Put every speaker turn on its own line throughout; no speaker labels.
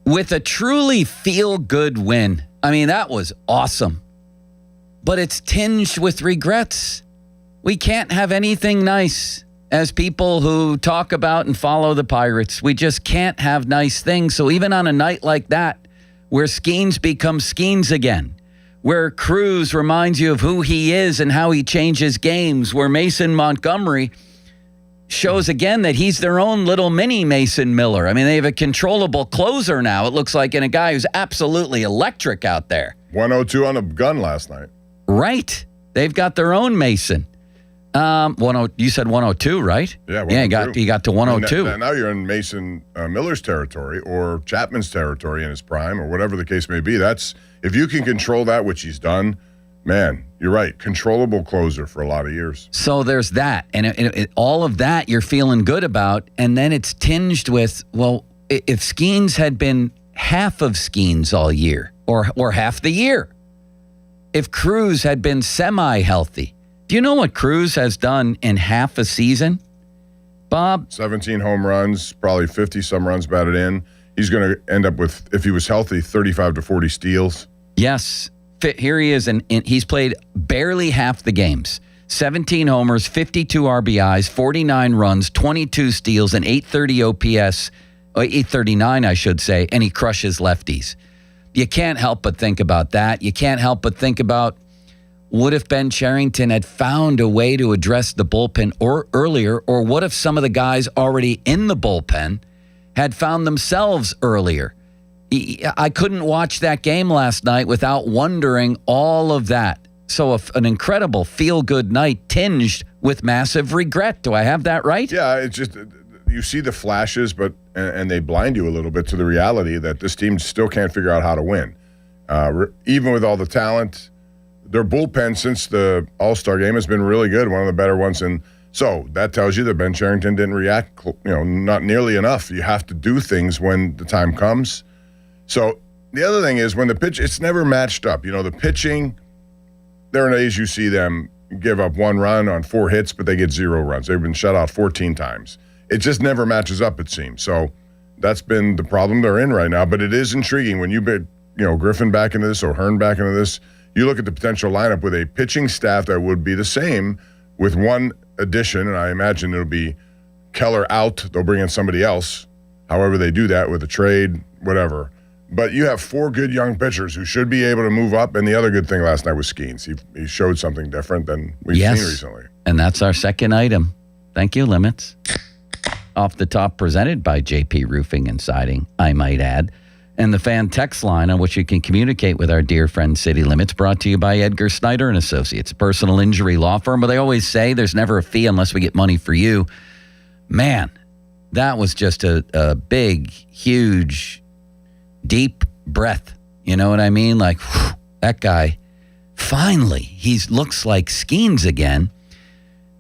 with a truly feel-good win. I mean, that was awesome. But it's tinged with regrets. We can't have anything nice as people who talk about and follow the Pirates. We just can't have nice things. So even on a night like that, where Skenes becomes Skenes again, where Cruz reminds you of who he is and how he changes games, where Mason Montgomery shows again that he's their own little mini Mason Miller. I mean, they have a controllable closer now, it looks like, and a guy who's absolutely electric out there.
102 on the gun last night.
Right. They've got their own Mason. You said 102, right?
Yeah, 102.
You got to 102.
And now you're in Mason Miller's territory or Chapman's territory in his prime or whatever the case may be. That's if you can control that, which he's done, man, you're right. Controllable closer for a lot of years.
So there's that. And all of that you're feeling good about. And then it's tinged with, well, if Skenes had been half of Skenes all year or half the year, if Cruz had been semi-healthy, do you know what Cruz has done in half a season, Bob?
17 home runs, probably 50-some runs batted in. He's going to end up with, if he was healthy, 35 to 40 steals.
Yes. Here he is, and he's played barely half the games. 17 homers, 52 RBIs, 49 runs, 22 steals, and 830 OPS, 839, I should say, and he crushes lefties. You can't help but think about that. You can't help but think about, what if Ben Cherington had found a way to address the bullpen earlier, or what if some of the guys already in the bullpen had found themselves earlier? I couldn't watch that game last night without wondering all of that. So an incredible feel-good night tinged with massive regret. Do I have that right?
Yeah, it's just you see the flashes, and they blind you a little bit to the reality that this team still can't figure out how to win. Even with all the talent, their bullpen since the All-Star game has been really good, one of the better ones. And so that tells you that Ben Cherington didn't react, not nearly enough. You have to do things when the time comes. So the other thing is when the pitch, it's never matched up. The pitching, there are days you see them give up 1 run on 4 hits, but they get 0 runs. They've been shut out 14 times. It just never matches up, it seems. So that's been the problem they're in right now. But it is intriguing when you put, Griffin back into this or Hearn back into this. You look at the potential lineup with a pitching staff that would be the same with one addition, and I imagine it'll be Keller out. They'll bring in somebody else, however they do that with a trade, whatever. But you have 4 good young pitchers who should be able to move up, and the other good thing last night was Skenes. He showed something different than we've seen recently.
And that's our second item. Thank you, Limits. Off the top, presented by JP Roofing and Siding, I might add. And the fan text line on which you can communicate with our dear friend City Limits, brought to you by Edgar Snyder and Associates, a personal injury law firm. But they always say there's never a fee unless we get money for you. Man, that was just a big, huge, deep breath. You know what I mean? Like, whew, that guy, finally, he looks like Skenes again.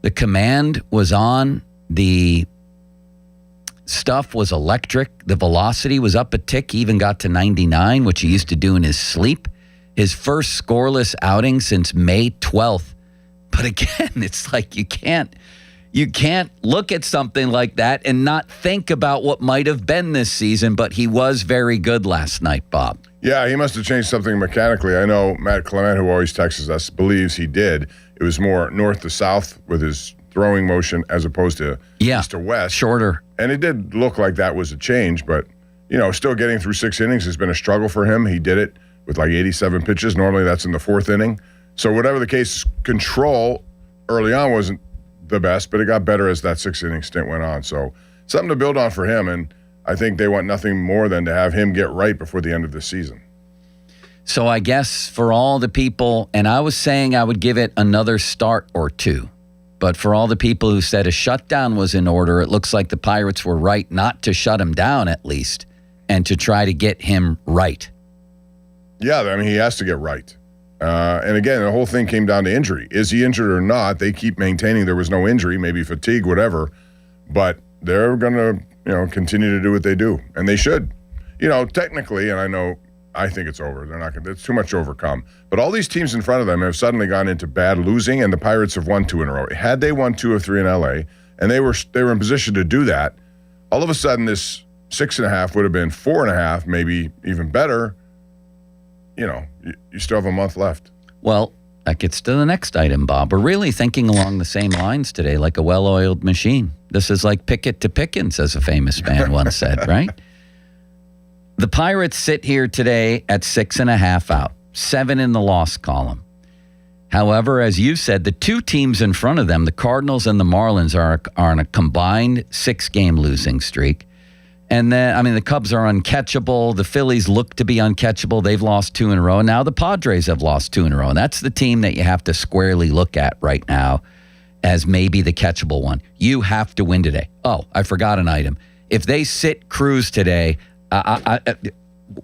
The command was on. The stuff was electric. The velocity was up a tick. He even got to 99, which he used to do in his sleep. His first scoreless outing since May 12th. But again, it's like you can't look at something like that and not think about what might have been this season. But he was very good last night, Bob.
Yeah, he must have changed something mechanically. I know Matt Clement, who always texts us, believes he did. It was more north to south with his throwing motion as opposed to east to west.
Shorter.
And it did look like that was a change, but, still getting through 6 innings has been a struggle for him. He did it with like 87 pitches. Normally that's in the 4th inning. So whatever the case, control early on wasn't the best, but it got better as that 6-inning stint went on. So something to build on for him, and I think they want nothing more than to have him get right before the end of the season.
So I guess for all the people, and I was saying I would give it another start or 2, but for all the people who said a shutdown was in order, it looks like the Pirates were right not to shut him down at least, and to try to get him right.
Yeah, I mean, he has to get right. And again, the whole thing came down to injury. Is he injured or not? They keep maintaining there was no injury, maybe fatigue, whatever. But they're going to, continue to do what they do. And they should. Technically, and I think it's over. They're not going to, it's too much to overcome. But all these teams in front of them have suddenly gone into bad losing, and the Pirates have won 2 in a row. Had they won 2 of 3 in LA, and they were in position to do that, all of a sudden this 6.5 would have been 4.5, maybe even better. You still have a month left.
Well, that gets to the next item, Bob. We're really thinking along the same lines today, like a well-oiled machine. This is like Pickett to Pickens, as a famous man once said, right? The Pirates sit here today at 6.5 out, 7 in the loss column. However, as you said, the two teams in front of them, the Cardinals and the Marlins, are on a combined 6-game losing streak. And then, the Cubs are uncatchable. The Phillies look to be uncatchable. They've lost 2 in a row. And now the Padres have lost 2 in a row. And that's the team that you have to squarely look at right now as maybe the catchable one. You have to win today. Oh, I forgot an item. If they sit Cruz today,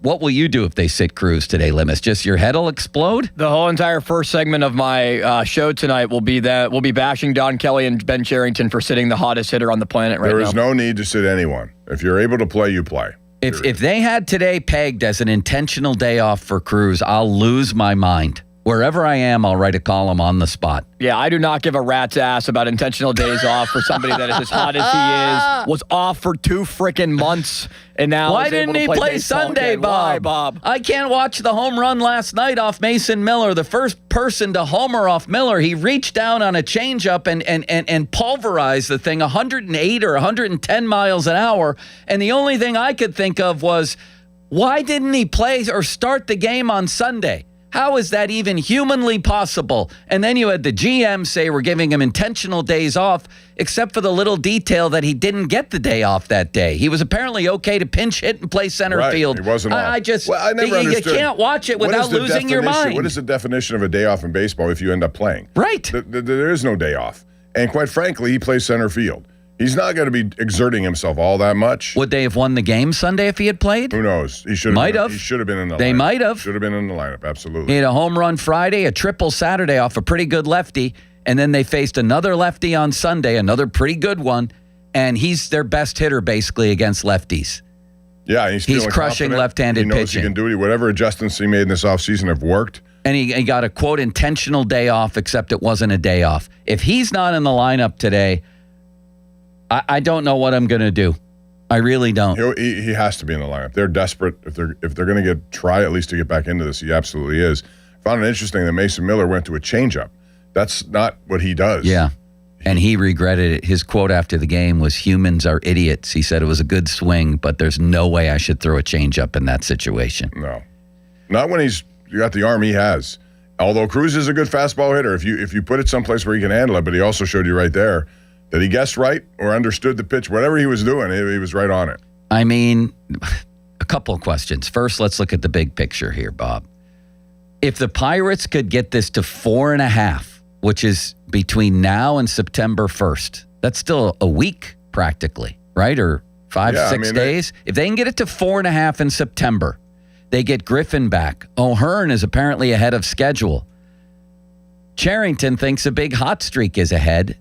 what will you do if they sit Cruz today, Limis? Just your head will explode?
The whole entire first segment of my show tonight will be that we'll be bashing Don Kelly and Ben Cherington for sitting the hottest hitter on the planet right now.
There is no need to sit anyone. If you're able to play, you play.
If they had today pegged as an intentional day off for Cruz, I'll lose my mind. Wherever I am, I'll write a column on the spot.
Yeah, I do not give a rat's ass about intentional days off for somebody that is as hot as he is, was off for 2 freaking months, and now
Why didn't he play Sunday, Bob?
Why, Bob?
I can't watch the home run last night off Mason Miller, the first person to homer off Miller. He reached down on a changeup and pulverized the thing 108 or 110 miles an hour, and the only thing I could think of was, why didn't he play or start the game on Sunday? How is that even humanly possible? And then you had the GM say we're giving him intentional days off, except for the little detail that he didn't get the day off that day. He was apparently okay to pinch hit and play center field.
He wasn't off.
I never understood. You can't watch it without losing your mind.
What is the definition of a day off in baseball if you end up playing?
Right.
There is no day off. And quite frankly, he plays center field. He's not going to be exerting himself all that much.
Would they have won the game Sunday if he had played?
Who knows? He should have. He should have been in the lineup.
They might have.
Should have been in the lineup, absolutely.
He had a home run Friday, a triple Saturday off a pretty good lefty, and then they faced another lefty on Sunday, another pretty good one, and he's their best hitter basically against lefties.
Yeah, he's
crushing left-handed pitching.
He knows he can do it. Whatever adjustments he made in this offseason have worked.
And he got a, quote, intentional day off, except it wasn't a day off. If he's not in the lineup today, I don't know what I'm going to do. I really don't.
He has to be in the lineup. They're desperate. If they're going to try at least to get back into this, he absolutely is. Found it interesting that Mason Miller went to a changeup. That's not what he does.
Yeah. And he regretted it. His quote after the game was, "Humans are idiots." He said it was a good swing, but there's no way I should throw a changeup in that situation.
No. Not when he's got the arm he has. Although Cruz is a good fastball hitter. If you put it someplace where he can handle it, but he also showed you right there that he guessed right or understood the pitch. Whatever he was doing, he was right on it.
I mean, a couple of questions. First, let's look at the big picture here, Bob. If the Pirates could get this to 4.5, which is between now and September 1st, that's still a week practically, right? Or 6 days. If they can get it to 4.5 in September, they get Griffin back. O'Hearn is apparently ahead of schedule. Cherington thinks a big hot streak is ahead.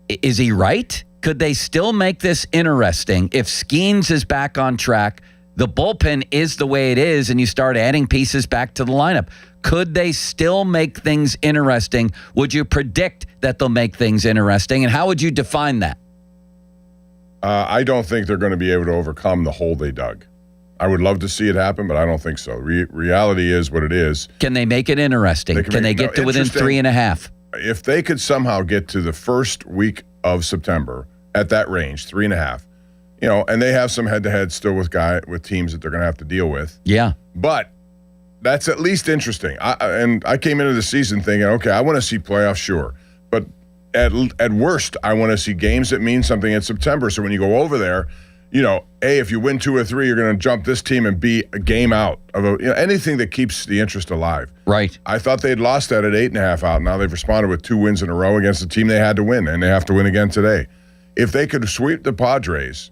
Is he right? Could they still make this interesting if Skenes is back on track, the bullpen is the way it is, and you start adding pieces back to the lineup? Could they still make things interesting? Would you predict that they'll make things interesting? And how would you define that?
I don't think they're going to be able to overcome the hole they dug. I would love to see it happen, but I don't think so. Reality is what it is.
Can they make it interesting? Can they get to within 3.5?
If they could somehow get to the first week of September at that range, 3.5, and they have some head-to-head still with teams that they're going to have to deal with.
Yeah.
But that's at least interesting. I came into the season thinking, okay, I want to see playoffs, sure. But at worst, I want to see games that mean something in September. So when you go over there, if you win 2 or 3, you're going to jump this team and be a game out of anything that keeps the interest alive.
Right.
I thought they'd lost that at 8.5 out. Now they've responded with 2 wins in a row against the team they had to win, and they have to win again today. If they could sweep the Padres,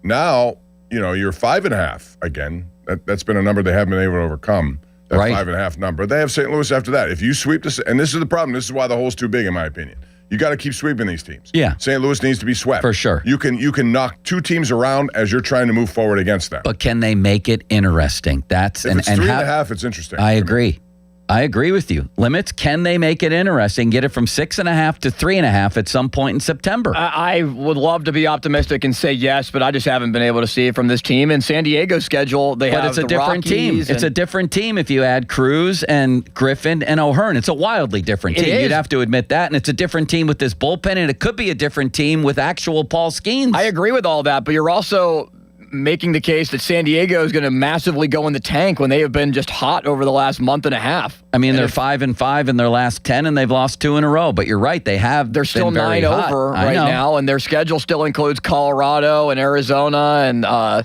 now, you're 5.5 again. That's been a number they haven't been able to overcome, that 5.5 number. They have St. Louis after that. If you sweep this, and this is the problem, this is why the hole's too big in my opinion. You got to keep sweeping these teams.
Yeah.
St. Louis needs to be swept.
For sure.
You can knock 2 teams around as you're trying to move forward against them.
But can they make it interesting? If
it's 3.5, it's interesting.
I agree. I agree with you. Limits, can they make it interesting? Get it from 6.5 to 3.5 at some point in September.
I would love to be optimistic and say yes, but I just haven't been able to see it from this team. And San Diego's schedule, but
it's a different team. It's a different team if you add Cruz and Griffin and O'Hearn. It's a wildly different team. You'd have to admit that. And it's a different team with this bullpen, and it could be a different team with actual Paul Skenes.
I agree with all that, but you're also making the case that San Diego is going to massively go in the tank when they have been just hot over the last month and a half.
I mean, they're 5-5 in their last 10, and they've lost 2 in a row. But you're right, they're
still 9 over right now, and their schedule still includes Colorado and Arizona and a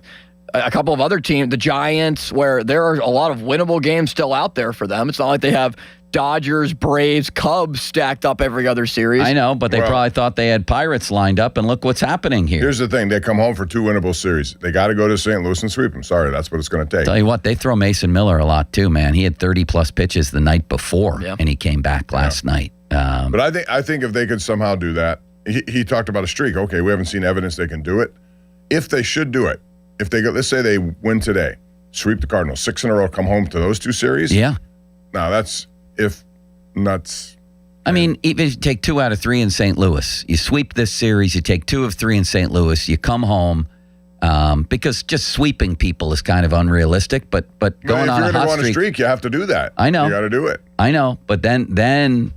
couple of other teams, the Giants, where there are a lot of winnable games still out there for them. It's not like they have Dodgers, Braves, Cubs stacked up every other series.
I know, but they probably thought they had Pirates lined up, and look what's happening here.
Here's the thing. They come home for 2 winnable series. They got to go to St. Louis and sweep them. Sorry, that's what it's going to take.
Tell you what, they throw Mason Miller a lot too, man. He had 30-plus pitches the night before, and he came back last night.
But I think if they could somehow do that, he talked about a streak. Okay, we haven't seen evidence they can do it. If they should do it, if they go, let's say they win today, sweep the Cardinals, 6 in a row, come home to those 2 series.
Yeah.
Now that's if nuts.
I mean, even if you take 2 out of 3 in St. Louis, you sweep this series, you take 2 of 3 in St. Louis, you come home, because just sweeping people is kind of unrealistic, but going on a hot streak. If you're going to go on a streak,
you have to do that.
I know.
You got to do it.
I know, but then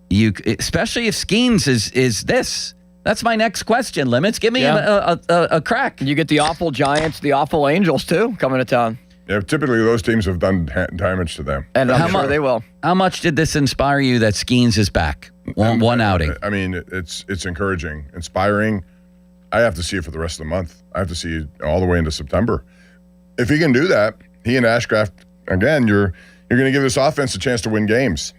you, especially if Skenes is this. That's my next question, Limits. Give me a crack.
You get the awful Giants, the awful Angels, too, coming to town.
Yeah, typically those teams have done damage to them.
And I'm sure they will.
How much did this inspire you that Skenes is back? One outing.
I mean, it's encouraging, inspiring. I have to see it for the rest of the month. I have to see it all the way into September. If he can do that, he and Ashcraft, again, you're going to give this offense a chance to win games.